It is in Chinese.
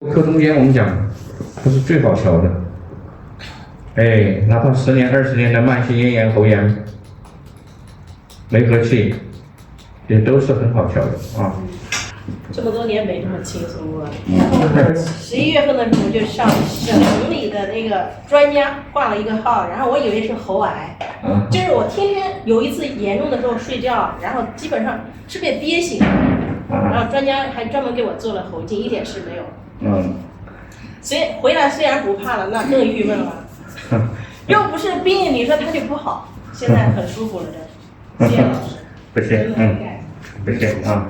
科中间我们讲，它是最好调的。哎，哪怕10年、20年的慢性咽炎、喉炎、没和气，也都是很好调的啊。这么多年没这么轻松过。然后11月份的时候就上省里的那个专家挂了一个号，然后我以为是喉癌，就是我天天有一次严重的时候睡觉，然后基本上是被憋醒的，然后专家还专门给我做了喉镜，一点事没有。所以回来虽然不怕了，那更郁闷了。又不是病，你说他就不好，现在很舒服了，这。谢谢老师。不谢，不谢啊。